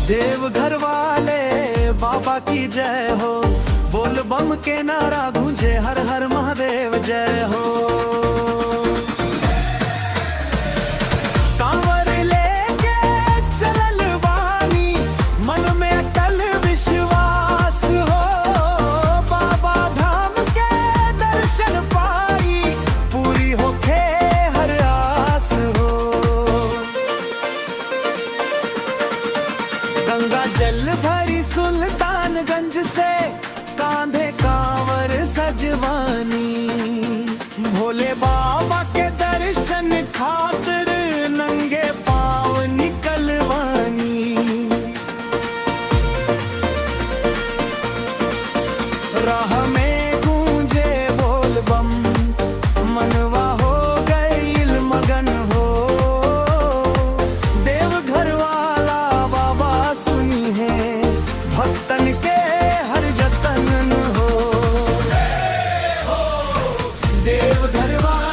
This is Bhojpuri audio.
देवघर वाले बाबा की जय हो, बोल बम के नारा गूंजे, हर हर महादेव जय हो। कांवर लेके चलल बानी, मन में अटल विश्वास हो, बाबा धाम के दर्शन पाई, पूरी होके हर आस हो। गंगा जल भरी सुल्तानगंज से, कांधे कांवर सजवानी, भोले बाबा के दर्शन खातिर नंगे पाँव निकलवानी। राह में गूंजे बोल बम, मनवा हो गईल मगन हो, देवघर वाला बाबा सुनी है, भक्तन के हर जतन हो। देवघर वाला